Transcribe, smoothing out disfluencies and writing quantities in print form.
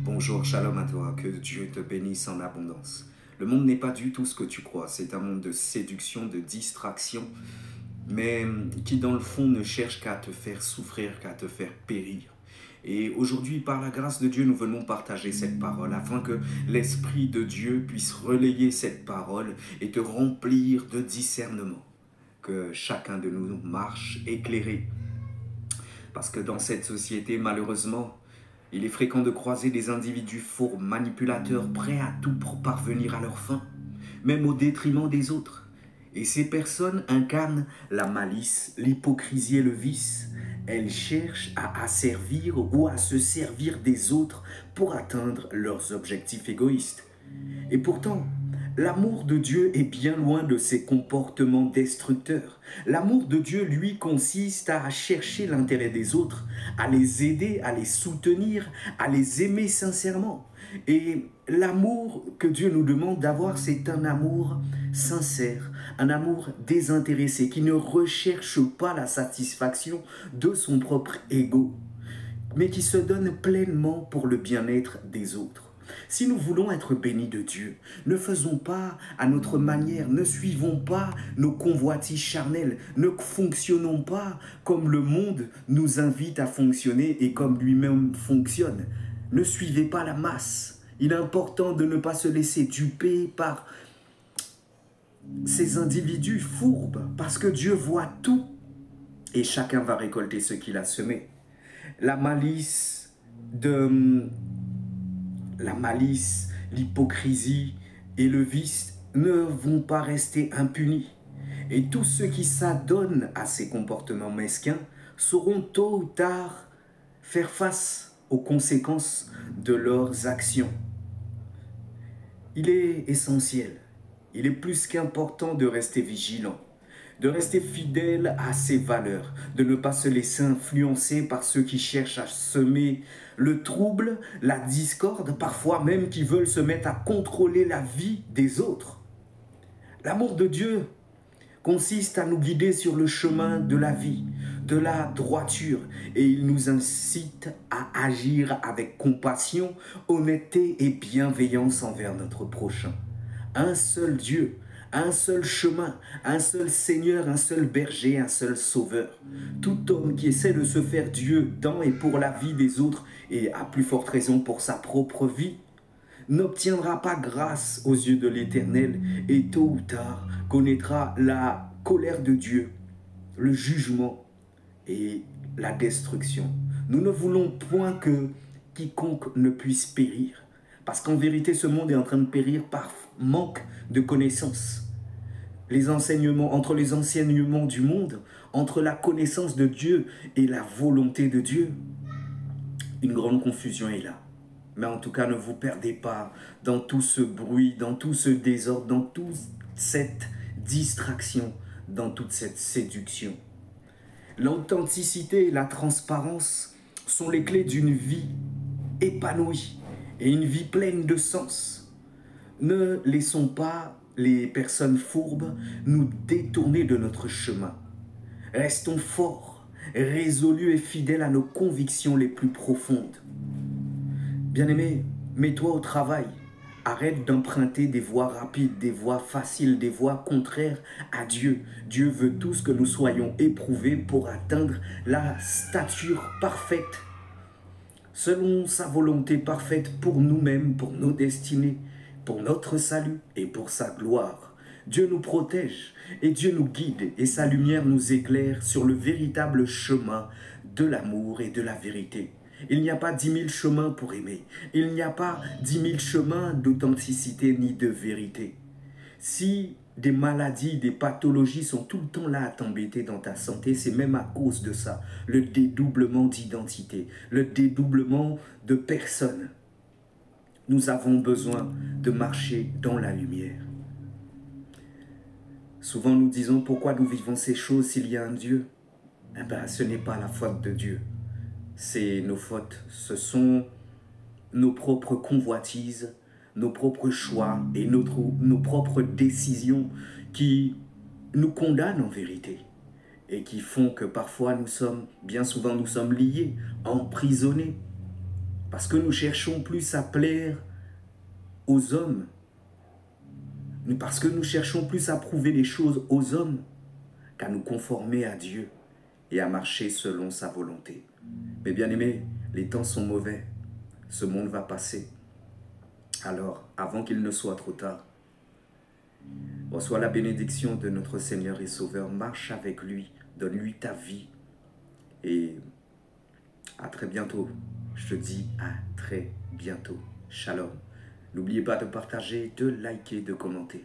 Bonjour, shalom à toi, que Dieu te bénisse en abondance. Le monde n'est pas du tout ce que tu crois, c'est un monde de séduction, de distraction, mais qui dans le fond ne cherche qu'à te faire souffrir, qu'à te faire périr. Et aujourd'hui, par la grâce de Dieu, nous venons partager cette parole afin que l'Esprit de Dieu puisse relayer cette parole et te remplir de discernement. Que chacun de nous marche éclairé. Parce que dans cette société, malheureusement, il est fréquent de croiser des individus fourbes, manipulateurs, prêts à tout pour parvenir à leur fin, même au détriment des autres. Et ces personnes incarnent la malice, l'hypocrisie et le vice. Elles cherchent à asservir ou à se servir des autres pour atteindre leurs objectifs égoïstes. Et pourtant, l'amour de Dieu est bien loin de ces comportements destructeurs. L'amour de Dieu, lui, consiste à chercher l'intérêt des autres, à les aider, à les soutenir, à les aimer sincèrement. Et l'amour que Dieu nous demande d'avoir, c'est un amour sincère, un amour désintéressé, qui ne recherche pas la satisfaction de son propre ego, mais qui se donne pleinement pour le bien-être des autres. Si nous voulons être bénis de Dieu, ne faisons pas à notre manière, ne suivons pas nos convoitises charnelles, ne fonctionnons pas comme le monde nous invite à fonctionner et comme lui-même fonctionne. Ne suivez pas la masse. Il est important de ne pas se laisser duper par ces individus fourbes, parce que Dieu voit tout et chacun va récolter ce qu'il a semé. La malice, l'hypocrisie et le vice ne vont pas rester impunis. Et tous ceux qui s'adonnent à ces comportements mesquins sauront tôt ou tard faire face aux conséquences de leurs actions. Il est essentiel, il est plus qu'important de rester vigilant, de rester fidèle à ses valeurs, de ne pas se laisser influencer par ceux qui cherchent à semer le trouble, la discorde, parfois même qui veulent se mettre à contrôler la vie des autres. L'amour de Dieu consiste à nous guider sur le chemin de la vie, de la droiture, et il nous incite à agir avec compassion, honnêteté et bienveillance envers notre prochain. Un seul Dieu, un seul chemin, un seul Seigneur, un seul berger, un seul sauveur. Tout homme qui essaie de se faire Dieu dans et pour la vie des autres, et à plus forte raison pour sa propre vie, n'obtiendra pas grâce aux yeux de l'Éternel et tôt ou tard connaîtra la colère de Dieu, le jugement et la destruction. Nous ne voulons point que quiconque ne puisse périr, parce qu'en vérité ce monde est en train de périr par manque de connaissances. Entre les enseignements du monde, entre la connaissance de Dieu et la volonté de Dieu, une grande confusion est là. Mais en tout cas, ne vous perdez pas dans tout ce bruit, dans tout ce désordre, dans toute cette distraction, dans toute cette séduction. L'authenticité et la transparence sont les clés d'une vie épanouie et une vie pleine de sens. Ne laissons pas les personnes fourbes nous détourner de notre chemin. Restons forts, résolus et fidèles à nos convictions les plus profondes. Bien-aimé, mets-toi au travail. Arrête d'emprunter des voies rapides, des voies faciles, des voies contraires à Dieu. Dieu veut tous que nous soyons éprouvés pour atteindre la stature parfaite, selon sa volonté parfaite pour nous-mêmes, pour nos destinées, pour notre salut et pour sa gloire. Dieu nous protège et Dieu nous guide et sa lumière nous éclaire sur le véritable chemin de l'amour et de la vérité. Il n'y a pas 10 000 chemins pour aimer. Il n'y a pas 10 000 chemins d'authenticité ni de vérité. Si des maladies, des pathologies sont tout le temps là à t'embêter dans ta santé, c'est même à cause de ça. Le dédoublement d'identité, le dédoublement de personnes. Nous avons besoin de marcher dans la lumière. Souvent nous disons pourquoi nous vivons ces choses s'il y a un Dieu. Eh bien, ce n'est pas la faute de Dieu. C'est nos fautes, ce sont nos propres convoitises, nos propres choix et nos propres décisions qui nous condamnent en vérité et qui font que parfois bien souvent nous sommes liés, emprisonnés Parce que nous cherchons plus à plaire aux hommes. Parce que nous cherchons plus à prouver les choses aux hommes qu'à nous conformer à Dieu et à marcher selon sa volonté. Mais bien aimés, les temps sont mauvais. Ce monde va passer. Alors, avant qu'il ne soit trop tard, reçois la bénédiction de notre Seigneur et Sauveur. Marche avec lui, donne-lui ta vie. Et à très bientôt. Je te dis à très bientôt. Shalom. N'oubliez pas de partager, de liker, de commenter.